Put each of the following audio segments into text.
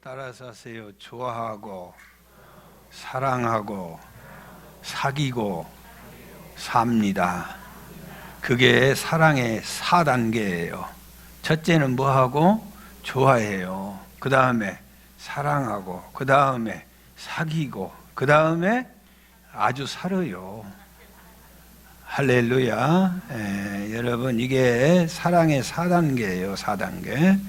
따라서 하세요. 좋아하고 사랑하고 사귀고 삽니다. 그게 사랑의 4단계예요. 첫째는 뭐하고? 좋아해요. 그 다음에 사랑하고, 그 다음에 사귀고, 그 다음에 아주 살아요. 할렐루야. 여러분, 이게 사랑의 4단계예요. 4단계.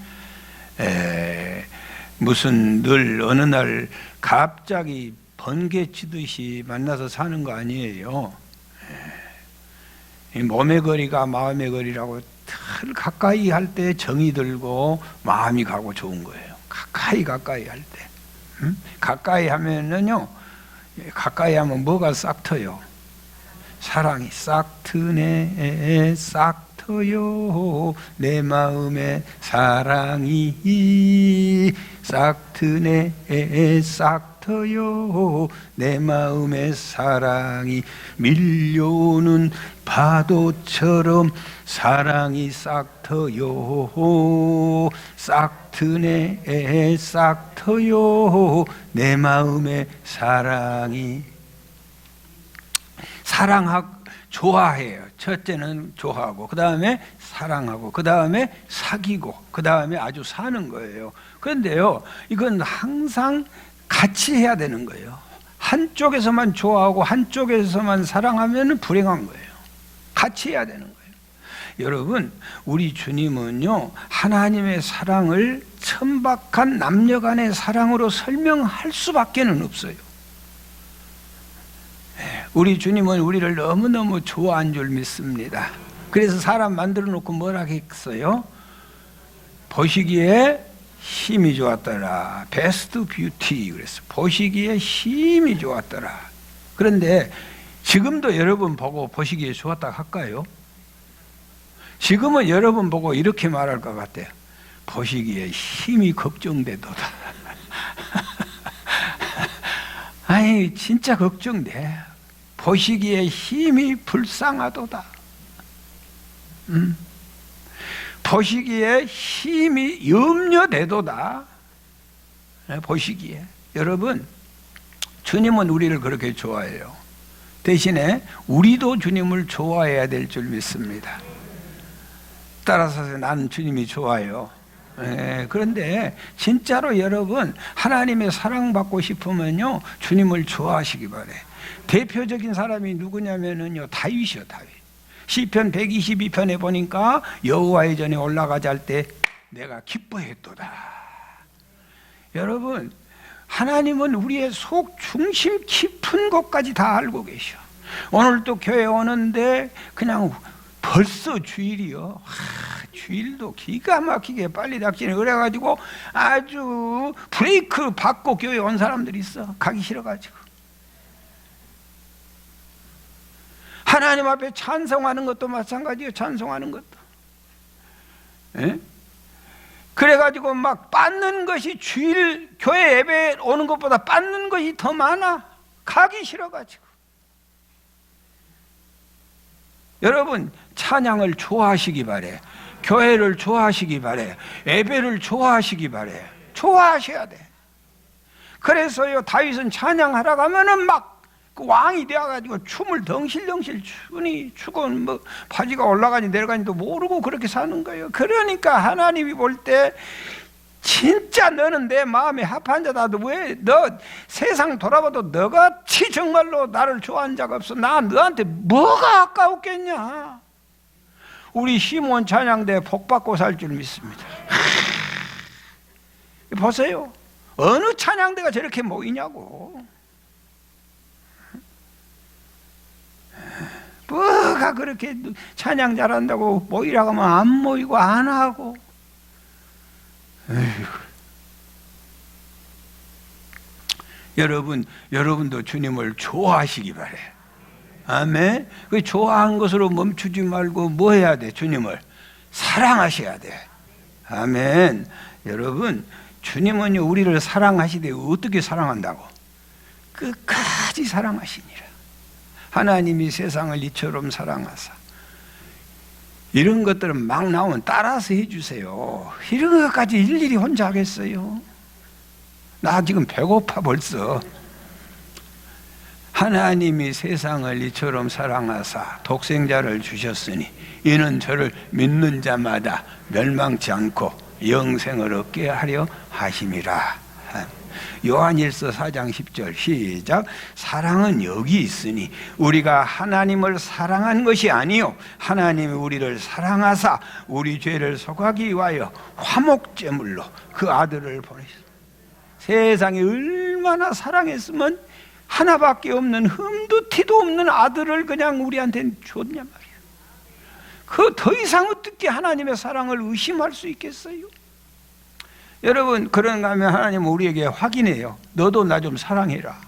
무슨 늘 어느 날 갑자기 번개 치듯이 만나서 사는 거 아니에요. 이 몸의 거리가 마음의 거리라고 늘 가까이 할 때 정이 들고 마음이 가고 좋은 거예요. 가까이 할 때. 가까이 하면은요, 가까이 하면 뭐가 싹 트요? 사랑이 싹 트네, 싹 터요. 내 마음에 사랑이 싹 트네, 싹 터요. 내 마음에 사랑이 밀려오는 파도처럼 사랑이 싹 터요. 싹 트네, 싹 터요. 내 마음에 사랑이. 사랑하고 좋아해요. 첫째는 좋아하고, 그 다음에 사랑하고, 그 다음에 사귀고, 그 다음에 아주 사는 거예요. 그런데요, 이건 항상 같이 해야 되는 거예요. 한쪽에서만 좋아하고 한쪽에서만 사랑하면 불행한 거예요. 같이 해야 되는 거예요. 여러분, 우리 주님은요, 하나님의 사랑을 천박한 남녀간의 사랑으로 설명할 수밖에는 없어요. 우리 주님은 우리를 너무너무 좋아한 줄 믿습니다. 그래서 사람 만들어 놓고 뭐라 했어요? 보시기에 힘이 좋았더라. 베스트 뷰티 그랬어. 보시기에 힘이 좋았더라. 그런데 지금도 여러분 보고 보시기에 좋았다 할까요? 지금은 여러분 보고 이렇게 말할 것 같아요. 보시기에 힘이 걱정되도다. 아니 진짜 걱정돼. 보시기에 힘이 불쌍하도다. 보시기에 힘이 염려되도다. 보시기에. 여러분, 주님은 우리를 그렇게 좋아해요. 대신에 우리도 주님을 좋아해야 될 줄 믿습니다. 따라서 나는 주님이 좋아요. 그런데 진짜로 여러분, 하나님의 사랑받고 싶으면요, 주님을 좋아하시기 바래요. 대표적인 사람이 누구냐면요, 다윗이요. 다윗. 시편 122편에 보니까 여호와의 전에 올라가자 할 때 내가 기뻐했도다. 여러분, 하나님은 우리의 속 중심 깊은 곳까지 다 알고 계셔. 오늘 또 교회 오는데 그냥 벌써 주일이요. 주일도 기가 막히게 빨리 닥치네. 그래가지고 아주 브레이크 받고 교회 온 사람들이 있어. 가기 싫어가지고. 하나님 앞에 찬송하는 것도 마찬가지예요. 찬송하는 것도. 예? 그래가지고 막 받는 것이 주일 교회 예배 오는 것보다 받는 것이 더 많아. 가기 싫어가지고. 여러분, 찬양을 좋아하시기 바래. 교회를 좋아하시기 바래. 예배를 좋아하시기 바래. 좋아하셔야 돼. 그래서요, 다윗은 찬양하러 가면은 막 그 왕이 되어가지고 춤을 덩실덩실 추고 뭐 바지가 올라가니 내려가니도 모르고 그렇게 사는 거예요. 그러니까 하나님이 볼 때 진짜 너는 내 마음에 합한 자다. 왜 너 세상 돌아봐도 너같이 정말로 나를 좋아한 자가 없어. 나 너한테 뭐가 아까웠겠냐. 우리 시몬 찬양대 복 받고 살 줄 믿습니다. 보세요. 어느 찬양대가 저렇게 모이냐고. 뭐가 그렇게 찬양 잘한다고 모이라고 하면 안 모이고 안 하고. 에휴. 여러분도 주님을 좋아하시기 바래. 아멘. 그 좋아한 것으로 멈추지 말고 뭐 해야 돼? 주님을 사랑하셔야 돼. 아멘. 여러분, 주님은 우리를 사랑하시되 어떻게 사랑한다고? 끝까지 사랑하시니라. 하나님이 세상을 이처럼 사랑하사. 이런 것들은 막 나오면 따라서 해주세요. 이런 것까지 일일이 혼자 하겠어요? 나 지금 배고파 벌써. 하나님이 세상을 이처럼 사랑하사 독생자를 주셨으니 이는 저를 믿는 자마다 멸망치 않고 영생을 얻게 하려 하심이라. 요한일서 4장 10절 시작. 사랑은 여기 있으니 우리가 하나님을 사랑한 것이 아니요 하나님이 우리를 사랑하사 우리 죄를 속하기 위하여 화목제물로 그 아들을 보내셨습니다. 세상에 얼마나 사랑했으면 하나밖에 없는 흠도 티도 없는 아들을 그냥 우리한테 줬냐 말이에요. 그 더 이상 어떻게 하나님의 사랑을 의심할 수 있겠어요? 여러분, 그런가 하면 하나님은 우리에게 확인해요. 너도 나 좀 사랑해라.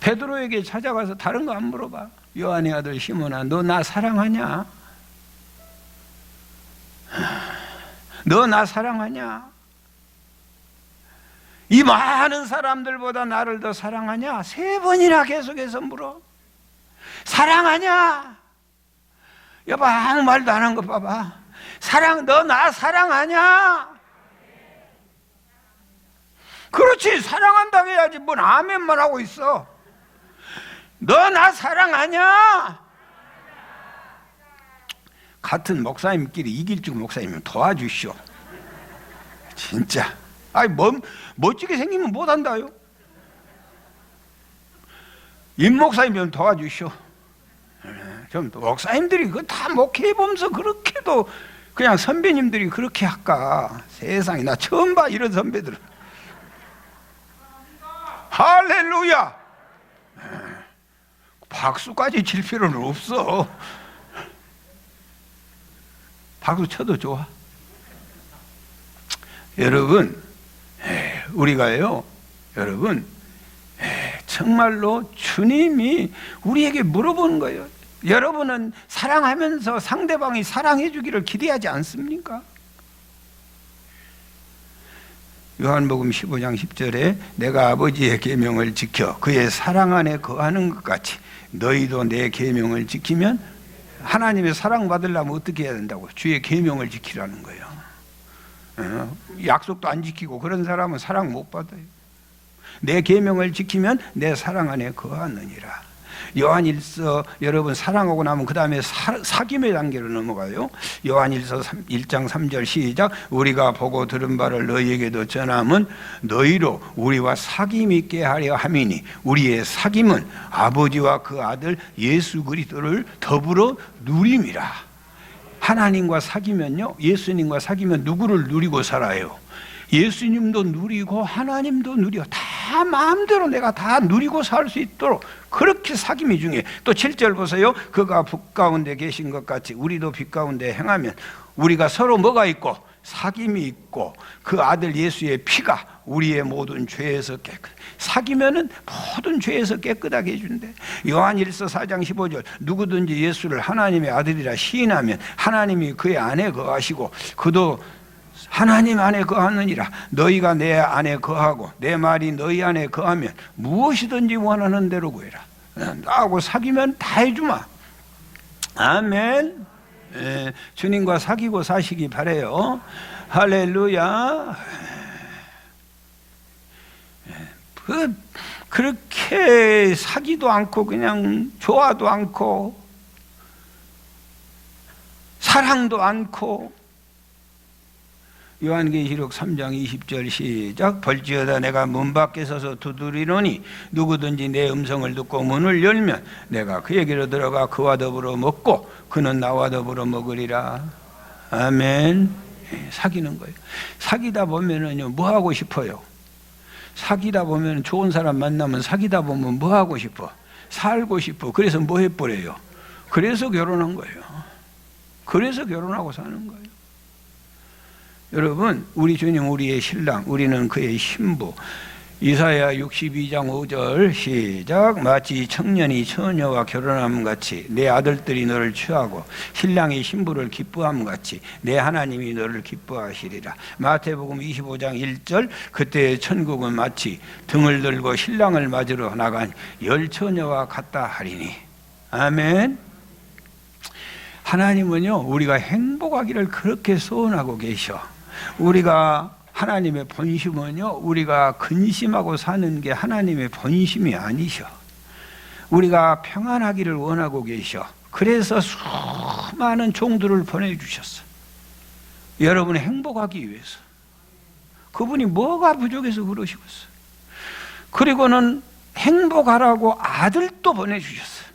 베드로에게 찾아가서 다른 거 안 물어봐. 요한의 아들 시몬아, 너 나 사랑하냐? 너 나 사랑하냐? 이 많은 사람들보다 나를 더 사랑하냐? 3번이나 계속해서 물어. 사랑하냐? 여보, 아무 말도 안 한 거 봐봐. 너 나 사랑하냐? 그렇지, 사랑한다고 해야지. 뭔 아멘만 하고 있어. 너 나 사랑하냐? 같은 목사님끼리 이길 줄 목사님은 도와주시오. 진짜. 아니, 멋지게 생기면 못한다요. 임 목사님은 도와주시오. 좀 목사님들이 그거 다 목회해보면서 그렇게도 그냥 선배님들이 그렇게 할까? 세상에, 나 처음 봐 이런 선배들은. 할렐루야. 박수까지 칠 필요는 없어. 박수 쳐도 좋아. 여러분, 우리가요, 여러분, 정말로 주님이 우리에게 물어보는 거예요. 여러분은 사랑하면서 상대방이 사랑해 주기를 기대하지 않습니까? 요한복음 15장 10절에 내가 아버지의 계명을 지켜 그의 사랑 안에 거하는 것 같이 너희도 내 계명을 지키면, 하나님의 사랑받으려면 어떻게 해야 된다고? 주의 계명을 지키라는 거예요. 약속도 안 지키고 그런 사람은 사랑 못 받아요. 내 계명을 지키면 내 사랑 안에 거하느니라. 요한일서, 여러분, 사랑하고 나면 그 다음에 사귐의 단계로 넘어가요. 요한일서 1장 3절 시작. 우리가 보고 들은 바를 너희에게도 전함은 너희로 우리와 사귐 있게 하려 함이니 우리의 사귐은 아버지와 그 아들 예수 그리스도를 더불어 누림이라. 하나님과 사귀면요, 예수님과 사귀면 누구를 누리고 살아요? 예수님도 누리고 하나님도 누려. 다 마음대로 내가 다 누리고 살 수 있도록 그렇게 사귐이 중요해. 또 7절 보세요. 그가 북 가운데 계신 것 같이 우리도 빛 가운데 행하면 우리가 서로 뭐가 있고? 사귐이 있고 그 아들 예수의 피가 우리의 모든 죄에서 사귀면은 모든 죄에서 깨끗하게 해준대. 요한일서 4장 15절 누구든지 예수를 하나님의 아들이라 시인하면 하나님이 그의 안에 거하시고 그도 하나님 안에 거하느니라. 너희가 내 안에 거하고 내 말이 너희 안에 거하면 무엇이든지 원하는 대로 구해라. 나하고 사귀면 다 해주마. 아멘. 주님과 사귀고 사시기 바래요. 할렐루야. 그렇게 사귀도 않고 그냥 좋아도 않고 사랑도 않고. 요한계시록 3장 20절 시작. 벌지어다 내가 문 밖에 서서 두드리노니 누구든지 내 음성을 듣고 문을 열면 내가 그에게로 들어가 그와 더불어 먹고 그는 나와 더불어 먹으리라. 아멘. 사귀는 거예요. 사귀다 보면은요, 뭐 하고 싶어요? 사귀다 보면 좋은 사람 만나면 사귀다 보면 뭐 하고 싶어? 살고 싶어. 그래서 뭐 해버려요? 그래서 결혼한 거예요. 그래서 결혼하고 사는 거예요. 여러분, 우리 주님 우리의 신랑, 우리는 그의 신부. 이사야 62장 5절 시작. 마치 청년이 처녀와 결혼함 같이 내 아들들이 너를 취하고 신랑이 신부를 기뻐함 같이 내 하나님이 너를 기뻐하시리라. 마태복음 25장 1절 그때 천국은 마치 등을 들고 신랑을 맞으러 나간 열 처녀와 같다 하리니. 아멘. 하나님은요, 우리가 행복하기를 그렇게 소원하고 계셔. 우리가 하나님의 본심은요, 우리가 근심하고 사는 게 하나님의 본심이 아니셔. 우리가 평안하기를 원하고 계셔. 그래서 수많은 종들을 보내주셨어. 여러분이 행복하기 위해서. 그분이 뭐가 부족해서 그러시겠어. 그리고는 행복하라고 아들도 보내주셨어.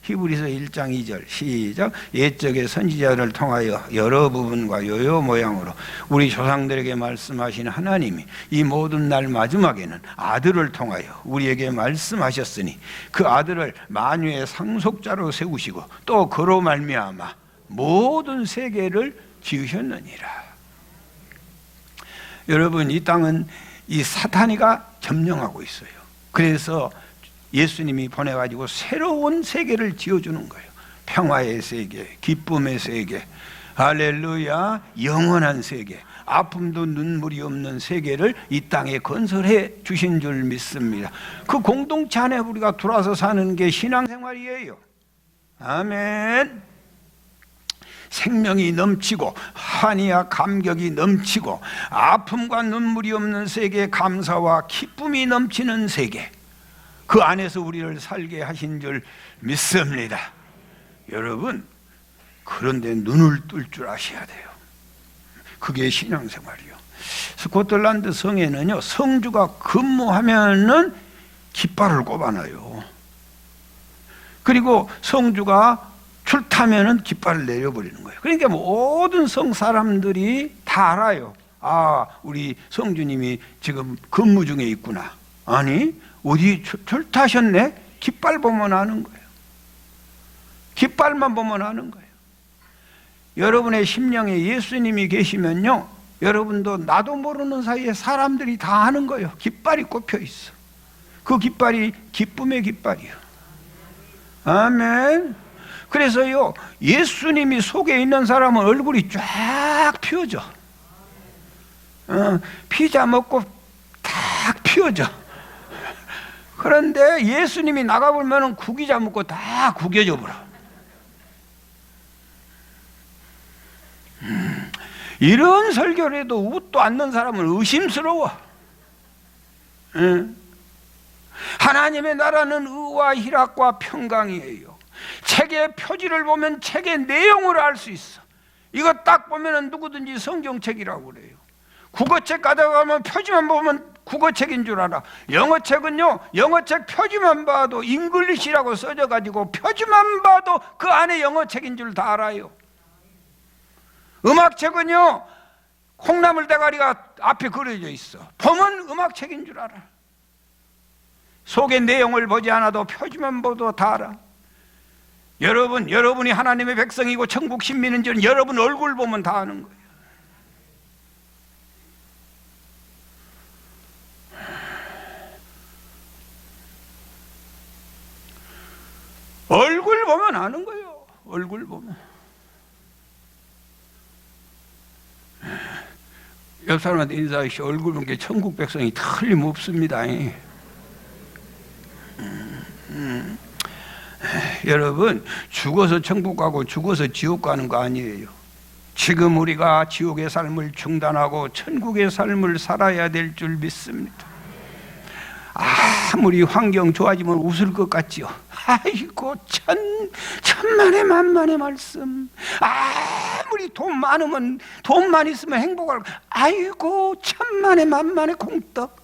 히브리서 1장 2절 시작. 옛적의 선지자를 통하여 여러 부분과 여러 모양으로 우리 조상들에게 말씀하신 하나님이 이 모든 날 마지막에는 아들을 통하여 우리에게 말씀하셨으니 그 아들을 만유의 상속자로 세우시고 또 그로 말미암아 모든 세계를 지으셨느니라. 여러분, 이 땅은 이 사탄이가 점령하고 있어요. 그래서 예수님이 보내가지고 새로운 세계를 지어주는 거예요. 평화의 세계, 기쁨의 세계, 할렐루야, 영원한 세계, 아픔도 눈물이 없는 세계를 이 땅에 건설해 주신 줄 믿습니다. 그 공동체 안에 우리가 들어와서 사는 게 신앙생활이에요. 아멘. 생명이 넘치고 환희와 감격이 넘치고 아픔과 눈물이 없는 세계, 감사와 기쁨이 넘치는 세계, 그 안에서 우리를 살게 하신 줄 믿습니다. 여러분, 그런데 눈을 뜰 줄 아셔야 돼요. 그게 신앙생활이요. 스코틀랜드 성에는요, 성주가 근무하면은 깃발을 꼽아놔요. 그리고 성주가 출타면은 깃발을 내려버리는 거예요. 그러니까 모든 성 사람들이 다 알아요. 아, 우리 성주님이 지금 근무 중에 있구나. 아니, 어디 출타하셨네? 깃발 보면 아는 거예요. 깃발만 보면 아는 거예요. 여러분의 심령에 예수님이 계시면요, 여러분도 나도 모르는 사이에 사람들이 다 아는 거예요. 깃발이 꼽혀 있어. 그 깃발이 기쁨의 깃발이요. 아멘. 그래서요, 예수님이 속에 있는 사람은 얼굴이 쫙 피어져. 피자 먹고 탁 피어져. 그런데 예수님이 나가보면 구기자 먹고 다 구겨져 버려. 이런 설교를 해도 웃도 않는 사람은 의심스러워. 하나님의 나라는 의와 희락과 평강이에요. 책의 표지를 보면 책의 내용을 알 수 있어. 이거 딱 보면 누구든지 성경책이라고 그래요. 국어책 가져가면 표지만 보면 국어책인 줄 알아. 영어책은요, 영어책 표지만 봐도 잉글리시라고 써져 가지고 표지만 봐도 그 안에 영어책인 줄 다 알아요. 음악책은요, 콩나물 대가리가 앞에 그려져 있어. 보면 음악책인 줄 알아. 속의 내용을 보지 않아도 표지만 봐도 다 알아. 여러분이 하나님의 백성이고 천국 신민인 줄 여러분 얼굴 보면 다 아는 거예요. 얼굴 보면 아는 거예요. 얼굴 보면. 옆 사람한테 인사하시오. 얼굴 보는 게 천국 백성이 틀림없습니다. 여러분, 죽어서 천국 가고 죽어서 지옥 가는 거 아니에요. 지금 우리가 지옥의 삶을 중단하고 천국의 삶을 살아야 될 줄 믿습니다. 아무리 환경 좋아지면 웃을 것 같지요. 아이고, 천만의 만만의 말씀. 아무리 돈만 있으면 행복할. 아이고, 천만의 만만의 공떡.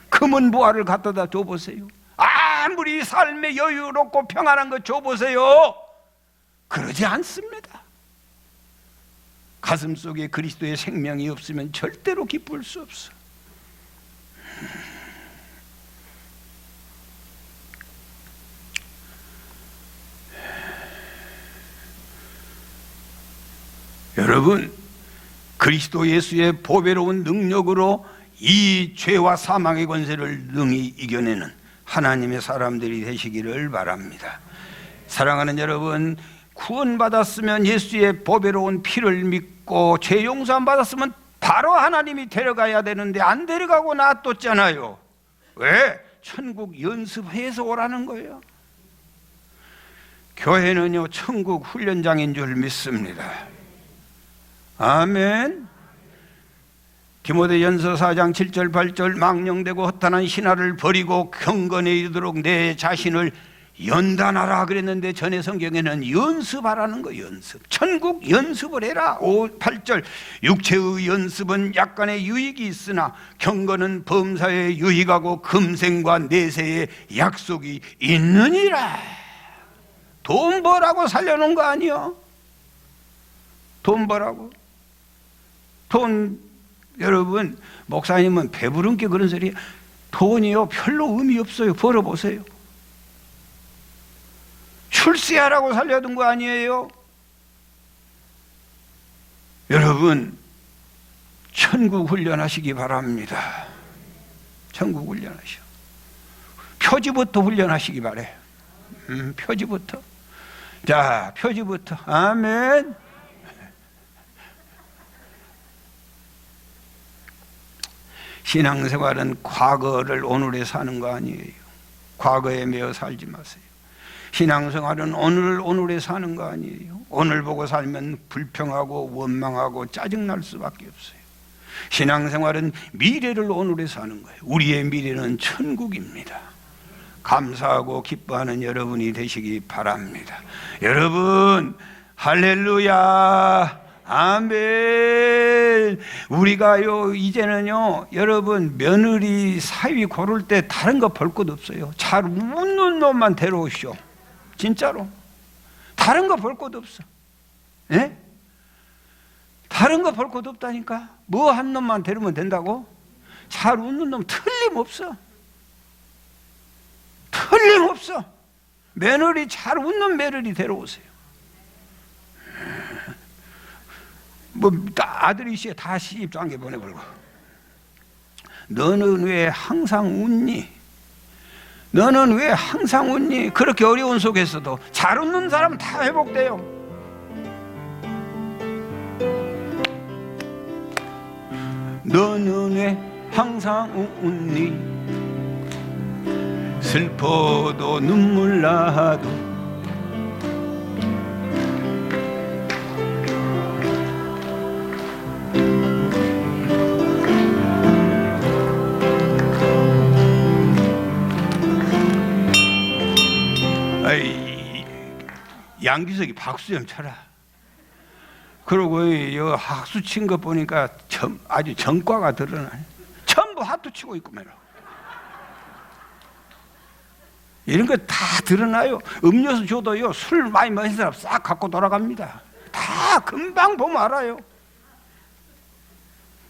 금은 보화를 갖다 줘보세요. 아무리 삶에 여유롭고 평안한 거 줘보세요. 그러지 않습니다. 가슴 속에 그리스도의 생명이 없으면 절대로 기쁠 수 없어. 여러분, 그리스도 예수의 보배로운 능력으로 이 죄와 사망의 권세를 능히 이겨내는 하나님의 사람들이 되시기를 바랍니다. 사랑하는 여러분, 구원받았으면 예수의 보배로운 피를 믿고 죄 용서함 받았으면 바로 하나님이 데려가야 되는데 안 데려가고 놔뒀잖아요. 왜? 천국 연습해서 오라는 거예요. 교회는요, 천국 훈련장인 줄 믿습니다. 아멘. 디모데전서 4장 7절 8절 망령되고 허탄한 신화를 버리고 경건에 이르도록 내 자신을 연단하라 그랬는데 전에 성경에는 연습하라는 거. 연습, 천국 연습을 해라. 8절 육체의 연습은 약간의 유익이 있으나 경건은 범사에 유익하고 금생과 내세에 약속이 있느니라. 돈 벌라고 살려놓은 거 아니요? 돈 벌라고. 돈, 여러분, 목사님은 배부른 게 그런 소리. 돈이요 별로 의미 없어요. 벌어보세요. 출세하라고 살려둔 거 아니에요? 여러분, 천국 훈련하시기 바랍니다. 천국 훈련하시오. 표지부터 훈련하시기 바래. 표지부터. 자, 표지부터. 아멘. 신앙생활은 과거를 오늘에 사는 거 아니에요. 과거에 매여 살지 마세요. 신앙생활은 오늘을 오늘에 사는 거 아니에요. 오늘 보고 살면 불평하고 원망하고 짜증날 수밖에 없어요. 신앙생활은 미래를 오늘에 사는 거예요. 우리의 미래는 천국입니다. 감사하고 기뻐하는 여러분이 되시기 바랍니다. 여러분, 할렐루야, 아멘. 우리가요 이제는요 여러분 며느리 사위 고를 때 다른 거 볼 것 없어요. 잘 웃는 놈만 데려오시오. 진짜로 다른 거 볼 것 없어. 예? 다른 거 볼 것 없다니까. 뭐 한 놈만 데리면 된다고? 잘 웃는 놈 틀림없어. 틀림없어. 며느리 잘 웃는 며느리 데려오세요. 뭐 아들이 있어야 다 시집 장계 보내버리고. 너는 왜 항상 웃니? 너는 왜 항상 웃니? 그렇게 어려운 속에서도 잘 웃는 사람은 다 회복돼요. 너는 왜 항상 웃니? 슬퍼도 눈물 나도 양기석이 박수 좀 쳐라. 그리고 이 학수 친 거 보니까 아주 전과가 드러나네. 전부 하트 치고 있구만. 이런 거 다 드러나요. 음료수 줘도요 술 많이 마신 사람 싹 갖고 돌아갑니다. 다 금방 보면 알아요.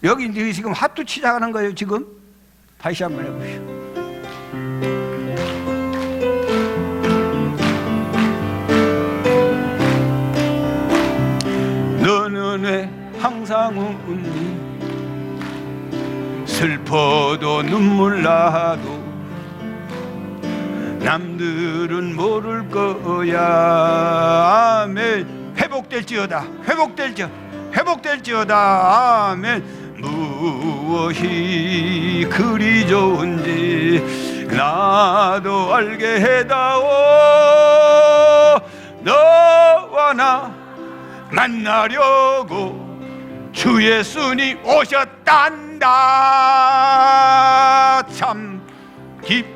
여기 지금 하트 치자는 거예요. 지금 다시 한번 해보시오. 너는 왜 항상 웃니? 슬퍼도 눈물 나도 남들은 모를 거야. 아멘. 회복될지어다. 회복될지어다. 아멘. 무엇이 그리 좋은지 나도 알게 해다오. 너와 나 만나려고 주 예수님 오셨단다. 참 기뻐.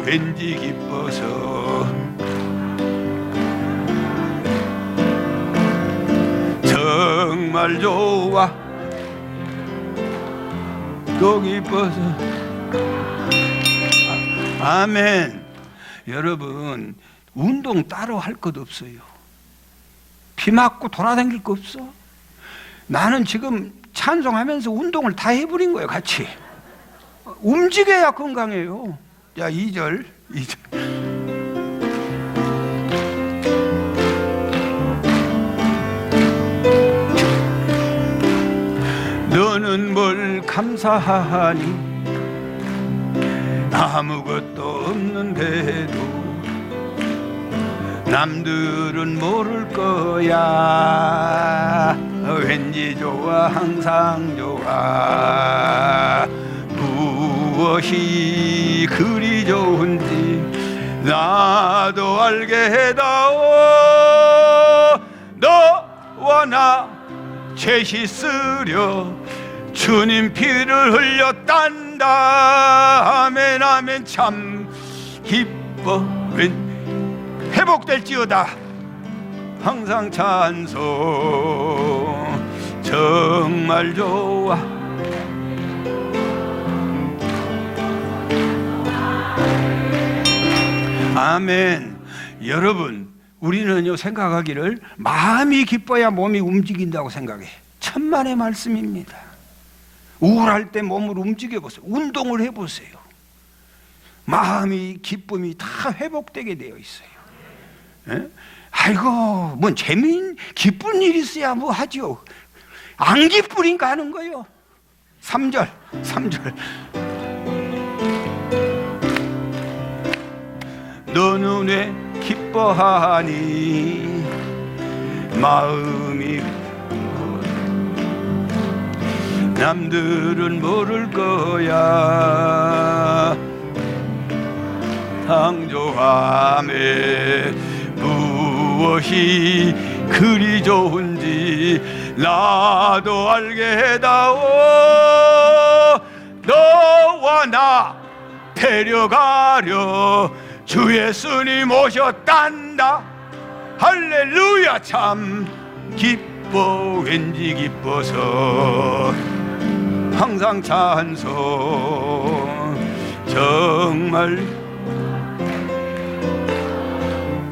왠지 기뻐서 정말 좋아. 또 기뻐서. 아멘. 여러분 운동 따로 할 것 없어요. 비 맞고 돌아다닐 거 없어. 나는 지금 찬송하면서 운동을 다 해버린 거예요. 같이 움직여야 건강해요. 자, 2절. 너는 뭘 감사하니? 아무것도 없는데도 남들은 모를 거야. 왠지 좋아. 항상 좋아. 무엇이 그리 좋은지 나도 알게 해다오. 너와 나 죄 씻으려 주님 피를 흘렸단다. 아멘 아멘. 참 기뻐. 회복될지어다. 항상 찬송. 정말 좋아. 아멘. 여러분, 우리는요 생각하기를 마음이 기뻐야 몸이 움직인다고 생각해. 천만의 말씀입니다. 우울할 때 몸을 움직여 보세요. 운동을 해보세요. 마음이 기쁨이 다 회복되게 되어 있어요. 예? 아이고 뭔 기쁜 일이 있어야 뭐 하죠. 안 기쁘니까 하는 거예요. 3절 너는 왜 기뻐하니 마음이 남들은 모를 거야. 당조함에 무엇이 그리 좋은지 나도 알게 해다오. 너와 나 데려가려 주 예수님 오셨단다. 할렐루야. 참 기뻐. 왠지 기뻐서 항상 찬송. 정말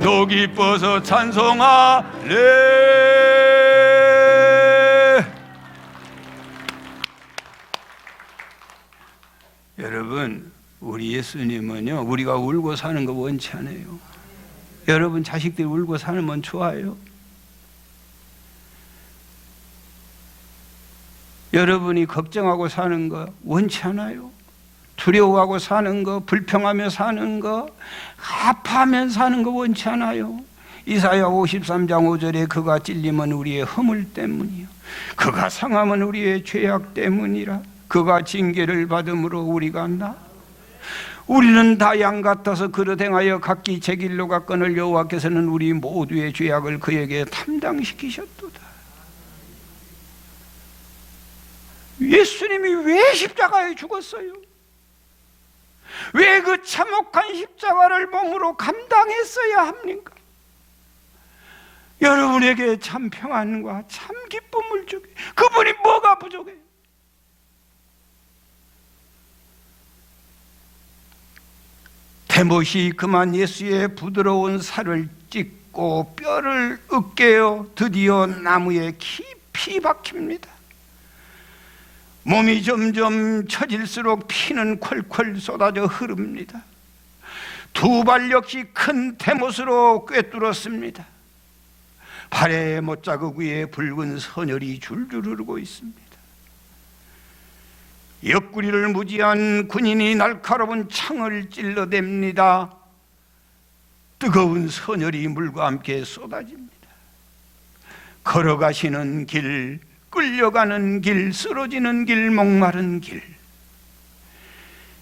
또 기뻐서 찬송하래. 여러분, 우리 예수님은요 우리가 울고 사는 거 원치 않아요. 여러분 자식들이 울고 살면 좋아요? 여러분이 걱정하고 사는 거 원치 않아요? 두려워하고 사는 거, 불평하며 사는 거, 아파하며 사는 거 원치 않아요? 이사야 53장 5절에 그가 찔림은 우리의 허물 때문이요 그가 상함은 우리의 죄악 때문이라. 그가 징계를 받음으로 우리가 나. 우리는 다 양 같아서 그릇 행하여 각기 제 길로 갔거늘 여호와께서는 우리 모두의 죄악을 그에게 담당시키셨도다. 예수님이 왜 십자가에 죽었어요? 왜 그 참혹한 십자가를 몸으로 감당했어야 합니까? 여러분에게 참 평안과 참 기쁨을 주게. 그분이 뭐가 부족해요? 대못이 그만 예수의 부드러운 살을 찢고 뼈를 으깨어 드디어 나무에 깊이 박힙니다. 몸이 점점 처질수록 피는 콸콸 쏟아져 흐릅니다. 두 발 역시 큰 대못으로 꿰뚫었습니다. 발의 못자국 위에 붉은 선혈이 줄줄 흐르고 있습니다. 옆구리를 무지한 군인이 날카로운 창을 찔러댑니다. 뜨거운 선혈이 물과 함께 쏟아집니다. 걸어가시는 길, 끌려가는 길, 쓰러지는 길, 목마른 길.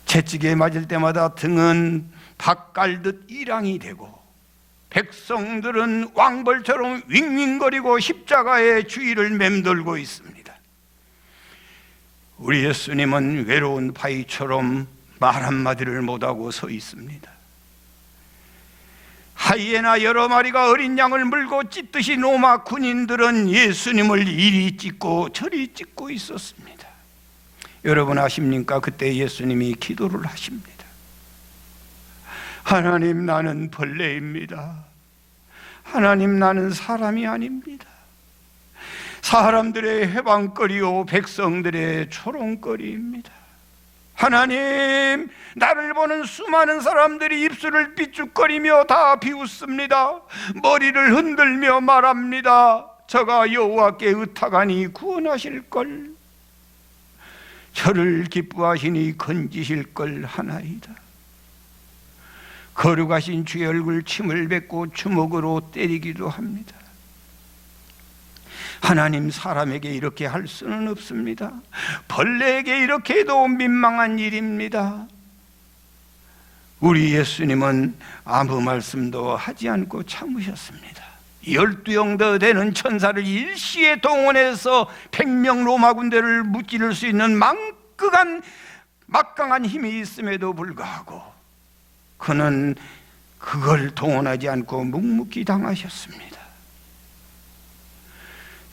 채찍에 맞을 때마다 등은 박 깔듯 일항이 되고 백성들은 왕벌처럼 윙윙거리고 십자가의 주위를 맴돌고 있습니다. 우리 예수님은 외로운 바위처럼 말 한마디를 못하고 서 있습니다. 하이에나 여러 마리가 어린 양을 물고 찢듯이 로마 군인들은 예수님을 이리 찢고 저리 찢고 있었습니다. 여러분 아십니까? 그때 예수님이 기도를 하십니다. 하나님, 나는 벌레입니다. 하나님, 나는 사람이 아닙니다. 사람들의 해방거리요 백성들의 초롱거리입니다. 하나님, 나를 보는 수많은 사람들이 입술을 삐죽거리며 다 비웃습니다. 머리를 흔들며 말합니다. 저가 여호와께 의탁하니 구원하실걸, 저를 기뻐하시니 건지실걸 하나이다. 거룩하신 주의 얼굴 침을 뱉고 주먹으로 때리기도 합니다. 하나님, 사람에게 이렇게 할 수는 없습니다. 벌레에게 이렇게 해도 민망한 일입니다. 우리 예수님은 아무 말씀도 하지 않고 참으셨습니다. 12영도 되는 천사를 일시에 동원해서 100명 로마 군대를 무찌를 수 있는 막강한 힘이 있음에도 불구하고 그는 그걸 동원하지 않고 묵묵히 당하셨습니다.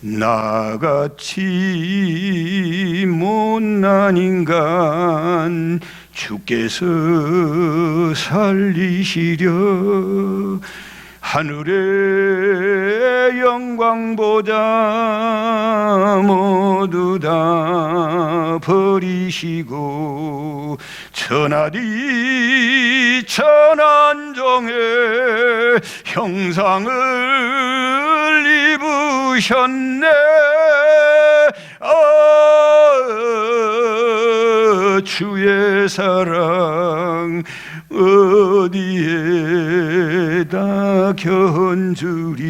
나같이 못난 인간 주께서 살리시려 하늘의 영광보다 모두 다 버리시고 천하디 천한종의 형상을 입으셨네. 주의 사랑 어디에다 견주리.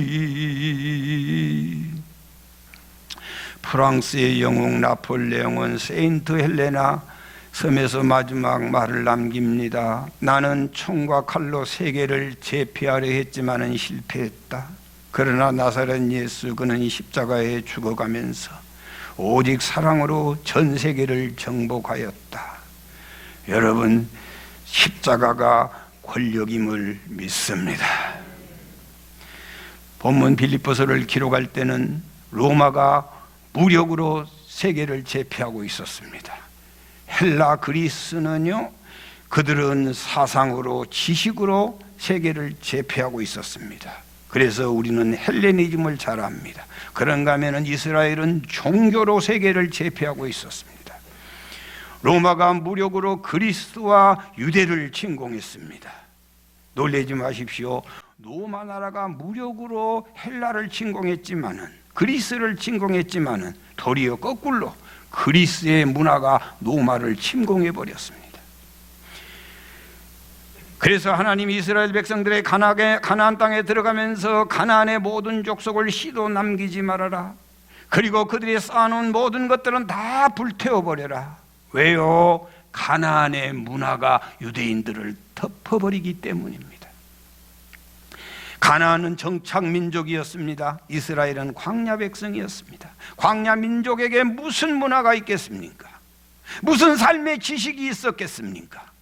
프랑스의 영웅 나폴레옹은 세인트 헬레나 섬에서 마지막 말을 남깁니다. 나는 총과 칼로 세계를 제패하려 했지만은 실패했다. 그러나 나사렛 예수 그는 십자가에 죽어가면서 오직 사랑으로 전 세계를 정복하였다. 여러분, 십자가가 권력임을 믿습니다. 본문 빌립보서를 기록할 때는 로마가 무력으로 세계를 제패하고 있었습니다. 헬라 그리스는요, 그들은 사상으로 지식으로 세계를 제패하고 있었습니다. 그래서 우리는 헬레니즘을 잘 압니다. 그런가 하면 이스라엘은 종교로 세계를 제패하고 있었습니다. 로마가 무력으로 그리스와 유대를 침공했습니다. 놀라지 마십시오. 로마 나라가 무력으로 헬라를 침공했지만은, 그리스를 침공했지만은 도리어 거꾸로 그리스의 문화가 로마를 침공해 버렸습니다. 그래서 하나님이 이스라엘 백성들의 가나안 땅에 들어가면서 가나안의 모든 족속을 씨도 남기지 말아라. 그리고 그들이 쌓아놓은 모든 것들은 다 불태워버려라. 왜요? 가나안의 문화가 유대인들을 덮어버리기 때문입니다. 가나안은 정착 민족이었습니다. 이스라엘은 광야 백성이었습니다. 광야 민족에게 무슨 문화가 있겠습니까? 무슨 삶의 지식이 있었겠습니까?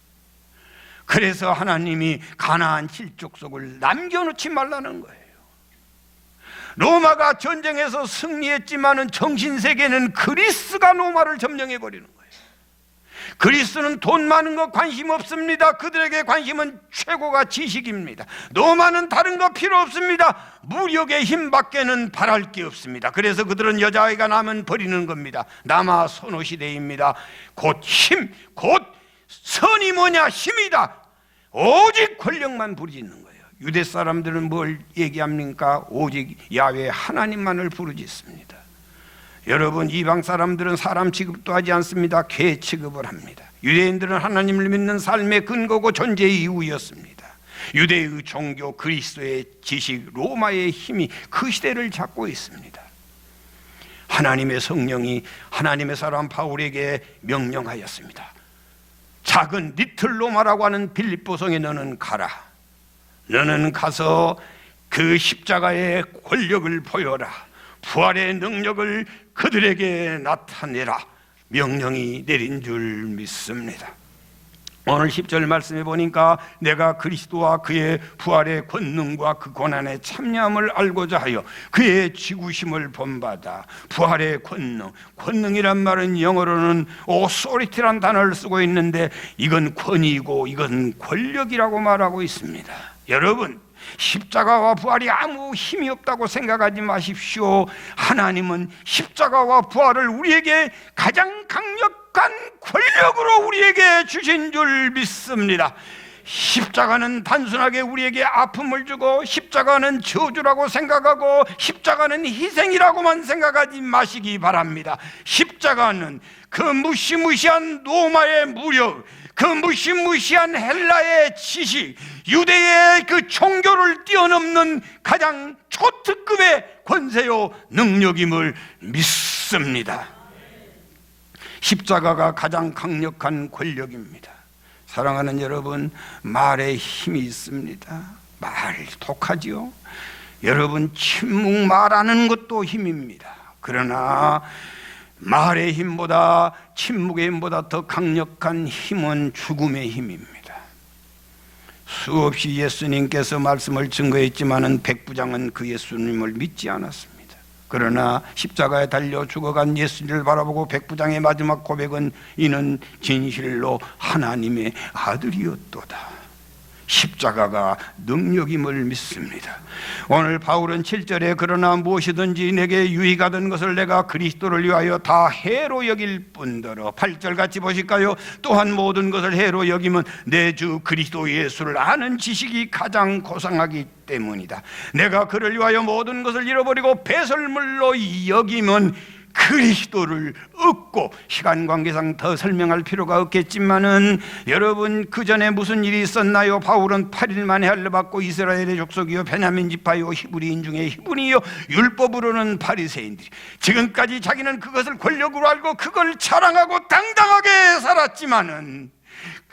그래서 하나님이 가나안 7족속을 남겨놓지 말라는 거예요. 로마가 전쟁에서 승리했지만은 정신세계는 그리스가 로마를 점령해버리는 거예요. 그리스는 돈 많은 거 관심 없습니다. 그들에게 관심은 최고가 지식입니다. 로마는 다른 거 필요 없습니다. 무력의 힘밖에는 바랄 게 없습니다. 그래서 그들은 여자아이가 나면 버리는 겁니다. 남아 선호시대입니다. 곧 힘, 곧 선이 뭐냐? 힘이다. 오직 권력만 부르짖는 거예요. 유대 사람들은 뭘 얘기합니까? 오직 야훼 하나님만을 부르짖습니다. 여러분, 이방 사람들은 사람 취급도 하지 않습니다. 개 취급을 합니다. 유대인들은 하나님을 믿는 삶의 근거고 존재의 이유였습니다. 유대의 종교, 그리스도의 지식, 로마의 힘이 그 시대를 잡고 있습니다. 하나님의 성령이 하나님의 사람 바울에게 명령하였습니다. 작은 리틀 로마라고 하는 빌립보성에 너는 가라. 너는 가서 그 십자가의 권력을 보여라. 부활의 능력을 그들에게 나타내라. 명령이 내린 줄 믿습니다. 오늘 10절 말씀해 보니까 내가 그리스도와 그의 부활의 권능과 그 고난의 참여함을 알고자 하여 그의 지구심을 본받아. 부활의 권능, 권능이란 말은 영어로는 authority란 단어를 쓰고 있는데 이건 권위이고 이건 권력이라고 말하고 있습니다. 여러분, 십자가와 부활이 아무 힘이 없다고 생각하지 마십시오. 하나님은 십자가와 부활을 우리에게 가장 강력한 권력으로 우리에게 주신 줄 믿습니다. 십자가는 단순하게 우리에게 아픔을 주고 십자가는 저주라고 생각하고 십자가는 희생이라고만 생각하지 마시기 바랍니다. 십자가는 그 무시무시한 로마의 무력, 그 무시무시한 헬라의 지식, 유대의 그 종교를 뛰어넘는 가장 초특급의 권세요 능력임을 믿습니다. 십자가가 가장 강력한 권력입니다. 사랑하는 여러분, 말에 힘이 있습니다. 말 독하지요. 여러분, 침묵 말하는 것도 힘입니다. 그러나 말의 힘보다, 침묵의 힘보다 더 강력한 힘은 죽음의 힘입니다. 수없이 예수님께서 말씀을 증거했지만은 백부장은 그 예수님을 믿지 않았습니다. 그러나 십자가에 달려 죽어간 예수님을 바라보고 백부장의 마지막 고백은 이는 진실로 하나님의 아들이었도다. 십자가가 능력임을 믿습니다. 오늘 바울은 7절에 그러나 무엇이든지 내게 유익하던 것을 내가 그리스도를 위하여 다 해로 여길 뿐더러, 8절 같이 보실까요? 또한 모든 것을 해로 여기면 내 주 그리스도 예수를 아는 지식이 가장 고상하기 때문이다. 내가 그를 위하여 모든 것을 잃어버리고 배설물로 여기면 그리스도를 얻고, 시간 관계상 더 설명할 필요가 없겠지만은 여러분, 그 전에 무슨 일이 있었나요? 바울은 8일 만에 할례받고 이스라엘의 족속이요 베냐민 지파요 히브리인 중에 히브리요 율법으로는 바리새인들이 지금까지 자기는 그것을 권력으로 알고 그걸 자랑하고 당당하게 살았지만은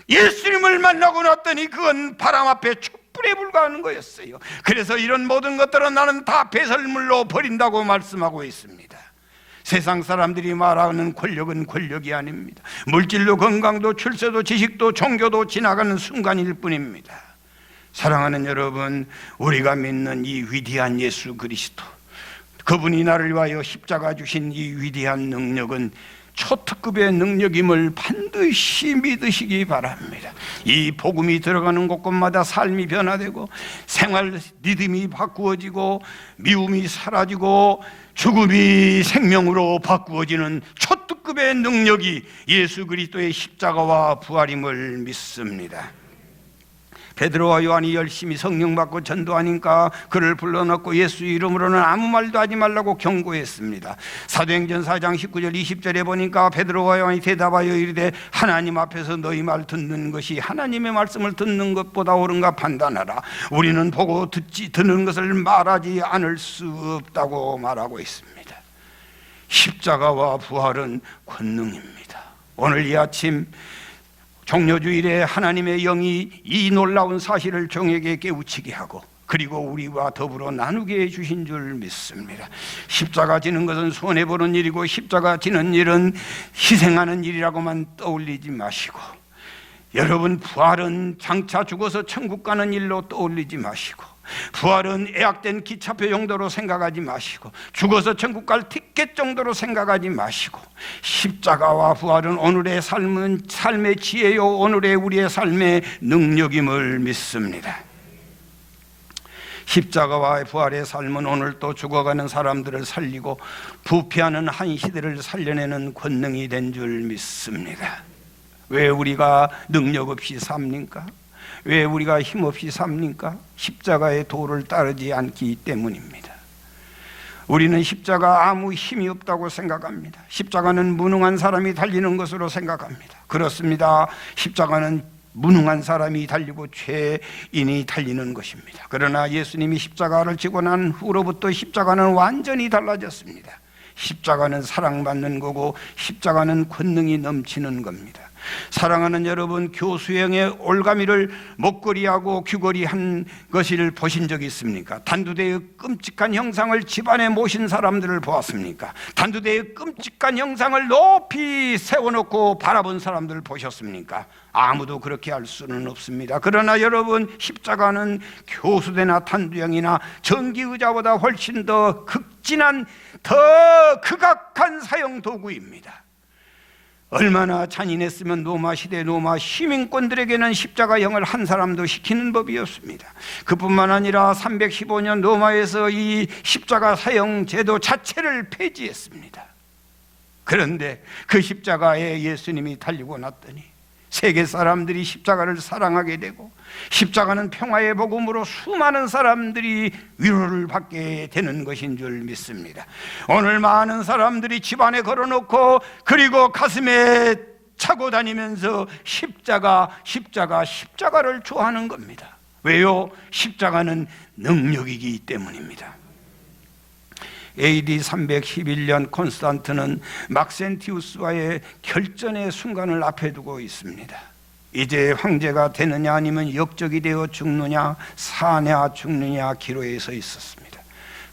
예수님을 만나고 났더니 그건 바람 앞에 촛불에 불과하는 거였어요. 그래서 이런 모든 것들은 나는 다 배설물로 버린다고 말씀하고 있습니다. 세상 사람들이 말하는 권력은 권력이 아닙니다. 물질도 건강도 출세도 지식도 종교도 지나가는 순간일 뿐입니다. 사랑하는 여러분, 우리가 믿는 이 위대한 예수 그리스도, 그분이 나를 위하여 십자가 주신 이 위대한 능력은 초특급의 능력임을 반드시 믿으시기 바랍니다. 이 복음이 들어가는 곳곳마다 삶이 변화되고 생활 리듬이 바꾸어지고 미움이 사라지고 죽음이 생명으로 바꾸어지는 초특급의 능력이 예수 그리스도의 십자가와 부활임을 믿습니다. 베드로와 요한이 열심히 성령 받고 전도하니까 그를 불러넣고 예수 이름으로는 아무 말도 하지 말라고 경고했습니다. 사도행전 4장 19절 20절에 보니까 베드로와 요한이 대답하여 이르되 하나님 앞에서 너희 말 듣는 것이 하나님의 말씀을 듣는 것보다 옳은가 판단하라. 우리는 보고 듣는 것을 말하지 않을 수 없다고 말하고 있습니다. 십자가와 부활은 권능입니다. 오늘 이 아침 종려주일에 하나님의 영이 이 놀라운 사실을 종에게 깨우치게 하고 그리고 우리와 더불어 나누게 해주신 줄 믿습니다. 십자가 지는 것은 손해보는 일이고 십자가 지는 일은 희생하는 일이라고만 떠올리지 마시고, 여러분, 부활은 장차 죽어서 천국 가는 일로 떠올리지 마시고, 부활은 예약된 기차표 정도로 생각하지 마시고, 죽어서 천국 갈 티켓 정도로 생각하지 마시고, 십자가와 부활은 오늘의 삶의 지혜요 오늘의 우리의 삶의 능력임을 믿습니다. 십자가와 부활의 삶은 오늘 또 죽어가는 사람들을 살리고 부패하는 한 시대를 살려내는 권능이 된 줄 믿습니다. 왜 우리가 능력 없이 삽니까? 왜 우리가 힘없이 삽니까? 십자가의 도를 따르지 않기 때문입니다. 우리는 십자가 아무 힘이 없다고 생각합니다. 십자가는 무능한 사람이 달리는 것으로 생각합니다. 그렇습니다. 십자가는 무능한 사람이 달리고 죄인이 달리는 것입니다. 그러나 예수님이 십자가를 지고 난 후로부터 십자가는 완전히 달라졌습니다. 십자가는 사랑받는 거고 십자가는 권능이 넘치는 겁니다. 사랑하는 여러분, 교수형의 올가미를 목걸이하고 귀걸이한 것을 보신 적이 있습니까? 단두대의 끔찍한 형상을 집안에 모신 사람들을 보았습니까? 단두대의 끔찍한 형상을 높이 세워놓고 바라본 사람들을 보셨습니까? 아무도 그렇게 할 수는 없습니다. 그러나 여러분, 십자가는 교수대나 단두형이나 전기의자보다 훨씬 더 극진한, 더 극악한 사형 도구입니다. 얼마나 잔인했으면 로마 시대 로마 시민권들에게는 십자가형을 한 사람도 시키는 법이었습니다. 그뿐만 아니라 315년 로마에서 이 십자가 사형 제도 자체를 폐지했습니다. 그런데 그 십자가에 예수님이 달리고 났더니 세계 사람들이 십자가를 사랑하게 되고, 십자가는 평화의 복음으로 수많은 사람들이 위로를 받게 되는 것인 줄 믿습니다. 오늘 많은 사람들이 집안에 걸어놓고 그리고 가슴에 차고 다니면서 십자가를 좋아하는 겁니다. 왜요? 십자가는 능력이기 때문입니다. AD 311년 콘스탄트는 막센티우스와의 결전의 순간을 앞에 두고 있습니다. 이제 황제가 되느냐 아니면 역적이 되어 죽느냐, 사냐 죽느냐 기로에 서 있었습니다.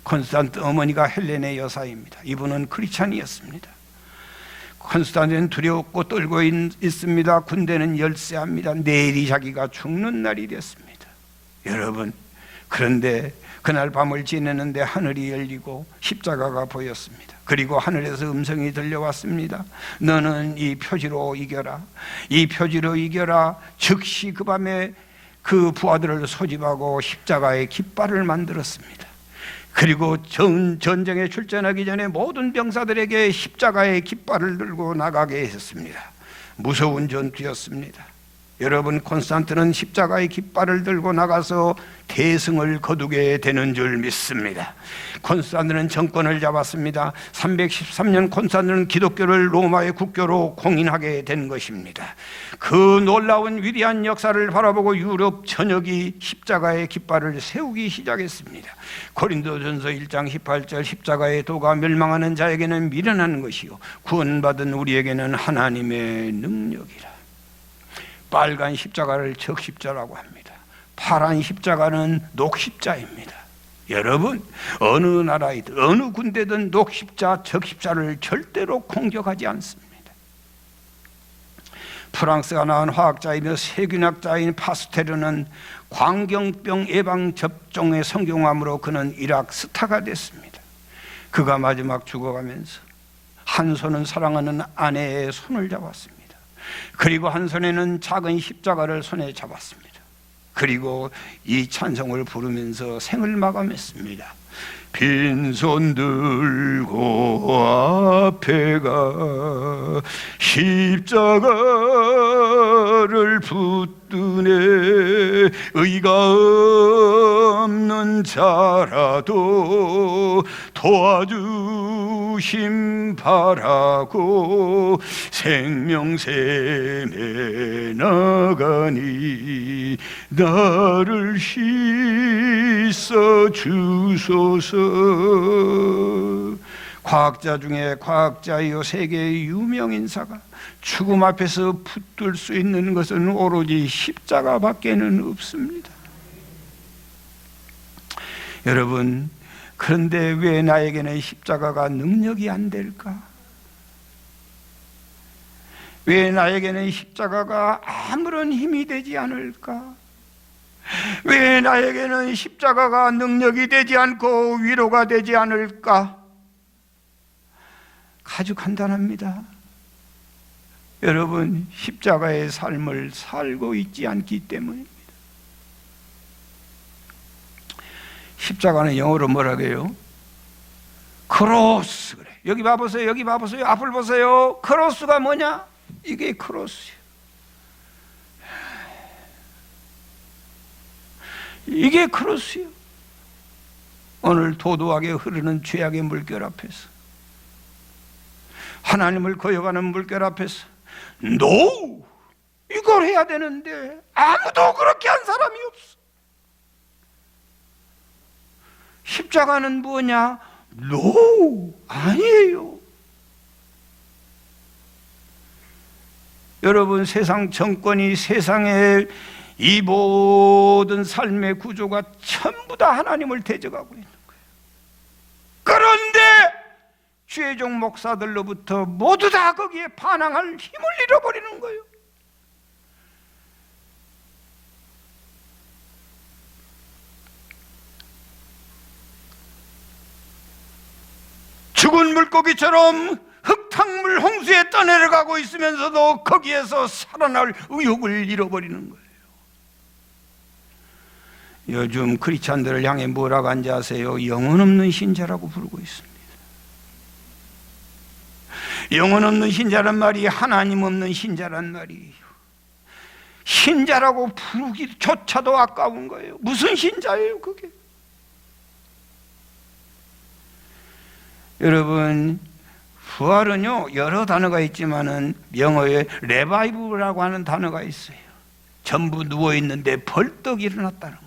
콘스탄트 어머니가 헬레네 여사입니다. 이분은 크리스찬이었습니다. 콘스탄티는 두렵고 떨고 있습니다. 군대는 열세합니다. 내일이 자기가 죽는 날이 됐습니다. 여러분, 그런데 그날 밤을 지내는데 하늘이 열리고 십자가가 보였습니다. 그리고 하늘에서 음성이 들려왔습니다. 너는 이 표지로 이겨라. 이 표지로 이겨라. 즉시 그 밤에 그 부하들을 소집하고 십자가의 깃발을 만들었습니다. 그리고 전쟁에 출전하기 전에 모든 병사들에게 십자가의 깃발을 들고 나가게 했습니다. 무서운 전투였습니다. 여러분, 콘스탄티는 십자가의 깃발을 들고 나가서 대승을 거두게 되는 줄 믿습니다. 콘스탄티는 정권을 잡았습니다. 313년 콘스탄티는 기독교를 로마의 국교로 공인하게 된 것입니다. 그 놀라운 위대한 역사를 바라보고 유럽 전역이 십자가의 깃발을 세우기 시작했습니다. 고린도전서 1장 18절, 십자가의 도가 멸망하는 자에게는 미련한 것이요 구원받은 우리에게는 하나님의 능력이라. 빨간 십자가를 적십자라고 합니다. 파란 십자가는 녹십자입니다. 여러분, 어느 나라이든 어느 군대든 녹십자, 적십자를 절대로 공격하지 않습니다. 프랑스가 낳은 화학자이며 세균학자인 파스테르는 광경병 예방 접종의 성공함으로 그는 이락 스타가 됐습니다. 그가 마지막 죽어가면서 한 손은 사랑하는 아내의 손을 잡았습니다. 그리고 한 손에는 작은 십자가를 손에 잡았습니다. 그리고 이 찬송을 부르면서 생을 마감했습니다. 빈손 들고 앞에 가 십자가를 붙드네. 의가 없는 자라도 도와주심 바라고 생명샘에 나가니 나를 씻어 주소서. 과학자 중에 과학자이요 세계의 유명 인사가 죽음 앞에서 붙들 수 있는 것은 오로지 십자가밖에는 없습니다. 여러분, 그런데 왜 나에게는 십자가가 능력이 안 될까? 왜 나에게는 십자가가 아무런 힘이 되지 않을까? 왜 나에게는 십자가가 능력이 되지 않고 위로가 되지 않을까? 아주 간단합니다. 여러분, 십자가의 삶을 살고 있지 않기 때문입니다. 십자가는 영어로 뭐라고 해요? 크로스. 그래. 여기 봐보세요. 여기 봐보세요. 앞을 보세요. 크로스가 뭐냐? 이게 크로스예요. 이게 크로스예요. 오늘 도도하게 흐르는 죄악의 물결 앞에서, 하나님을 거역하는 물결 앞에서 NO! 이걸 해야 되는데 아무도 그렇게 한 사람이 없어. 십자가는 뭐냐? NO! 아니에요. 여러분, 세상 정권이, 세상의 이 모든 삶의 구조가 전부 다 하나님을 대적하고 있는 거예요. 그런데 최종 목사들로부터 모두 다 거기에 반항할 힘을 잃어버리는 거예요. 죽은 물고기처럼 흙탕물 홍수에 떠내려가고 있으면서도 거기에서 살아날 의욕을 잃어버리는 거예요. 요즘 크리스찬들을 향해 뭐라고 하는지 아세요? 영혼 없는 신자라고 부르고 있습니다. 영혼 없는 신자란 말이 하나님 없는 신자란 말이에요. 신자라고 부르기조차도 아까운 거예요. 무슨 신자예요 그게? 여러분, 부활은요 여러 단어가 있지만은 영어에 레바이브라고 하는 단어가 있어요. 전부 누워있는데 벌떡 일어났다는 거예요.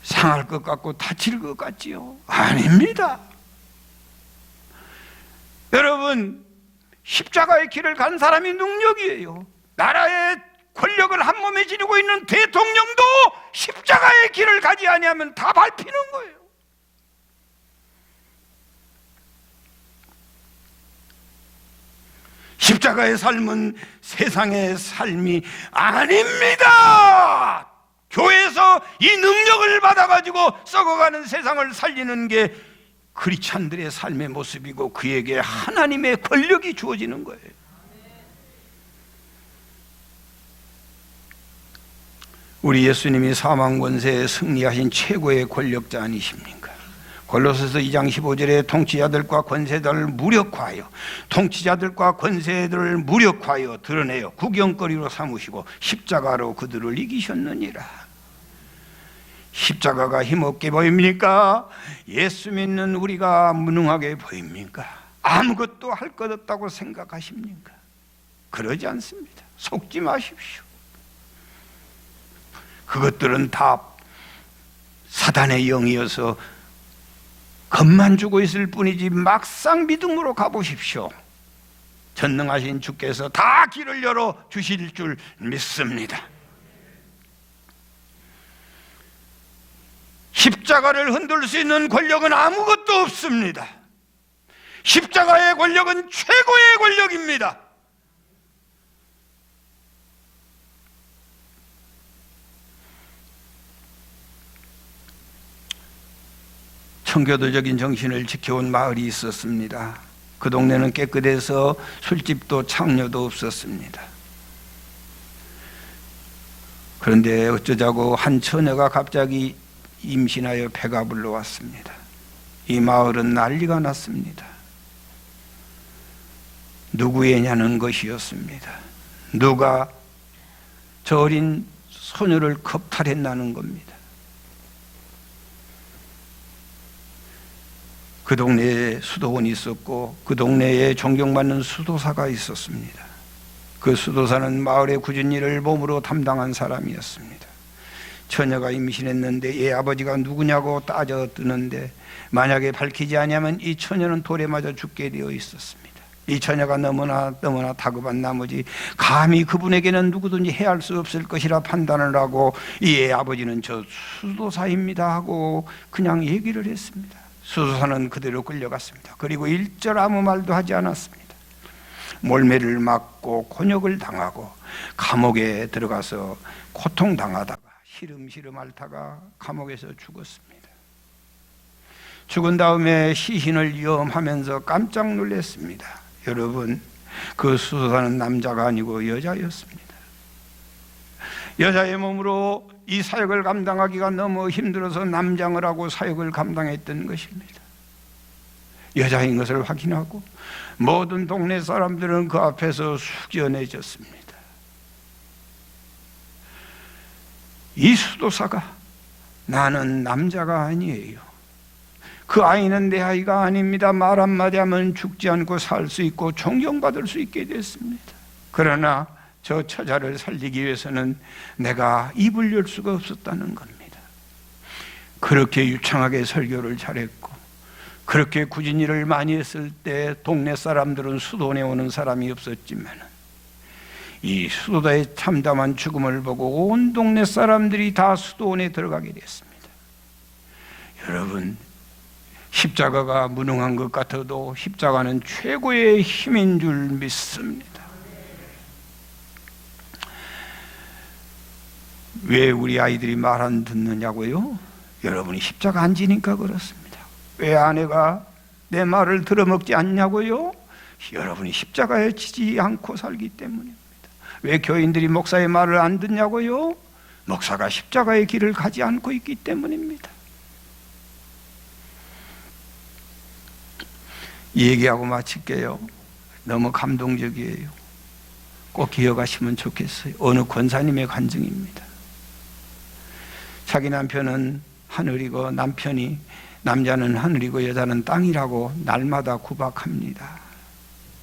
상할 것 같고 다칠 것 같지요? 아닙니다. 여러분, 십자가의 길을 간 사람이 능력이에요. 나라의 권력을 한 몸에 지니고 있는 대통령도 십자가의 길을 가지 아니하면 다 밟히는 거예요. 십자가의 삶은 세상의 삶이 아닙니다. 교회에서 이 능력을 받아가지고 썩어가는 세상을 살리는 게 크리스찬들의 삶의 모습이고 그에게 하나님의 권력이 주어지는 거예요. 우리 예수님이 사망 권세에 승리하신 최고의 권력자 아니십니까? 골로새서 2장 15절에 통치자들과 권세들을 무력화하여 통치자들과 권세들을 무력화하여 드러내어 구경거리로 삼으시고 십자가로 그들을 이기셨느니라. 십자가가 힘없게 보입니까? 예수 믿는 우리가 무능하게 보입니까? 아무것도 할 것 없다고 생각하십니까? 그러지 않습니다. 속지 마십시오. 그것들은 다 사단의 영이어서 겁만 주고 있을 뿐이지 막상 믿음으로 가보십시오. 전능하신 주께서 다 길을 열어 주실 줄 믿습니다. 십자가를 흔들 수 있는 권력은 아무것도 없습니다. 십자가의 권력은 최고의 권력입니다. 청교도적인 정신을 지켜온 마을이 있었습니다. 그 동네는 깨끗해서 술집도 창녀도 없었습니다. 그런데 어쩌자고 한 처녀가 갑자기 임신하여 배가 불러왔습니다. 이 마을은 난리가 났습니다. 누구애냐는 것이었습니다. 누가 저 어린 소녀를 겁탈했나는 겁니다. 그 동네에 수도원이 있었고 그 동네에 존경받는 수도사가 있었습니다. 그 수도사는 마을의 굳은 일을 몸으로 담당한 사람이었습니다. 처녀가 임신했는데 얘 아버지가 누구냐고 따져드는데 만약에 밝히지 않으면 이 처녀는 돌에 맞아 죽게 되어 있었습니다. 이 처녀가 너무나 다급한 나머지 감히 그분에게는 누구든지 해할 수 없을 것이라 판단을 하고 이 애 아버지는 저 수도사입니다 하고 그냥 얘기를 했습니다. 수도사는 그대로 끌려갔습니다. 그리고 일절 아무 말도 하지 않았습니다. 몰매를 맞고 곤욕을 당하고 감옥에 들어가서 고통당하다가 시름시름 앓다가 감옥에서 죽었습니다. 죽은 다음에 시신을 염하면서 깜짝 놀랐습니다. 여러분, 그 수도사는 남자가 아니고 여자였습니다. 여자의 몸으로 이 사역을 감당하기가 너무 힘들어서 남장을 하고 사역을 감당했던 것입니다. 여자인 것을 확인하고 모든 동네 사람들은 그 앞에서 숙연해졌습니다. 이 수도사가 나는 남자가 아니에요. 그 아이는 내 아이가 아닙니다. 말 한마디 하면 죽지 않고 살 수 있고 존경받을 수 있게 됐습니다. 그러나 저 처자를 살리기 위해서는 내가 입을 열 수가 없었다는 겁니다. 그렇게 유창하게 설교를 잘했고 그렇게 굳은 일을 많이 했을 때 동네 사람들은 수도원에 오는 사람이 없었지만 이 수도사의 참담한 죽음을 보고 온 동네 사람들이 다 수도원에 들어가게 됐습니다. 여러분, 십자가가 무능한 것 같아도 십자가는 최고의 힘인 줄 믿습니다. 왜 우리 아이들이 말 안 듣느냐고요? 여러분이 십자가 안 지니까 그렇습니다. 왜 아내가 내 말을 들어먹지 않냐고요? 여러분이 십자가에 지지 않고 살기 때문입니다. 왜 교인들이 목사의 말을 안 듣냐고요? 목사가 십자가의 길을 가지 않고 있기 때문입니다. 이 얘기하고 마칠게요. 너무 감동적이에요. 꼭 기억하시면 좋겠어요. 어느 권사님의 간증입니다. 자기 남편은 하늘이고 남자는 하늘이고 여자는 땅이라고 날마다 구박합니다.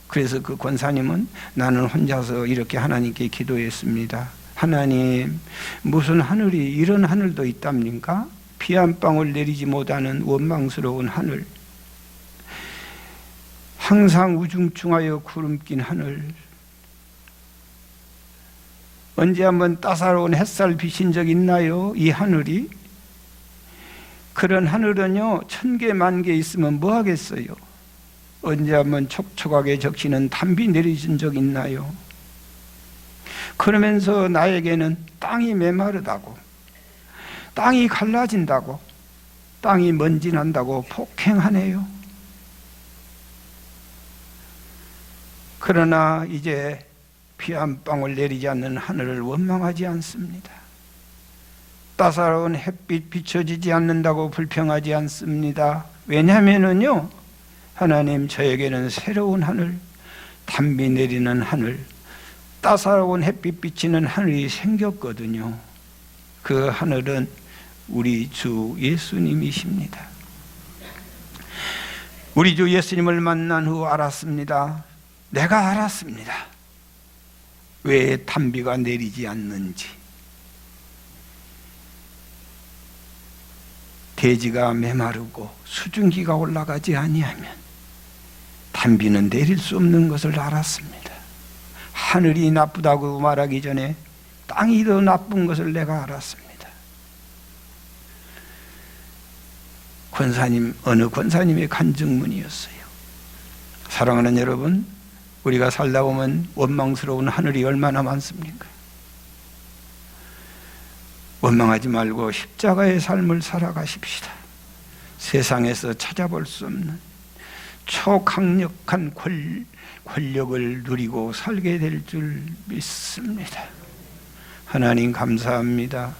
그래서 그 권사님은 나는 혼자서 이렇게 하나님께 기도했습니다. 하나님, 무슨 하늘이 이런 하늘도 있답니까? 비 한 방울 내리지 못하는 원망스러운 하늘, 항상 우중충하여 구름 낀 하늘, 언제 한번 따사로운 햇살 비친 적 있나요? 이 하늘이? 그런 하늘은요 1000개, 10,000개 있으면 뭐 하겠어요? 언제 한번 촉촉하게 적시는 단비 내리신 적 있나요? 그러면서 나에게는 땅이 메마르다고, 땅이 갈라진다고, 땅이 먼지 난다고 폭행하네요. 그러나 이제 피 한 방울 내리지 않는 하늘을 원망하지 않습니다. 따사로운 햇빛 비춰지지 않는다고 불평하지 않습니다. 왜냐하면요 하나님 저에게는 새로운 하늘, 단비 내리는 하늘, 따사로운 햇빛 비치는 하늘이 생겼거든요. 그 하늘은 우리 주 예수님이십니다. 우리 주 예수님을 만난 후 알았습니다. 내가 알았습니다. 왜 단비가 내리지 않는지. 대지가 메마르고 수증기가 올라가지 아니하면 단비는 내릴 수 없는 것을 알았습니다. 하늘이 나쁘다고 말하기 전에 땅이 더 나쁜 것을 내가 알았습니다. 권사님, 어느 권사님의 간증문이었어요. 사랑하는 여러분, 우리가 살다 보면 원망스러운 하늘이 얼마나 많습니까? 원망하지 말고 십자가의 삶을 살아가십시다. 세상에서 찾아볼 수 없는 초강력한 권력을 누리고 살게 될 줄 믿습니다. 하나님 감사합니다.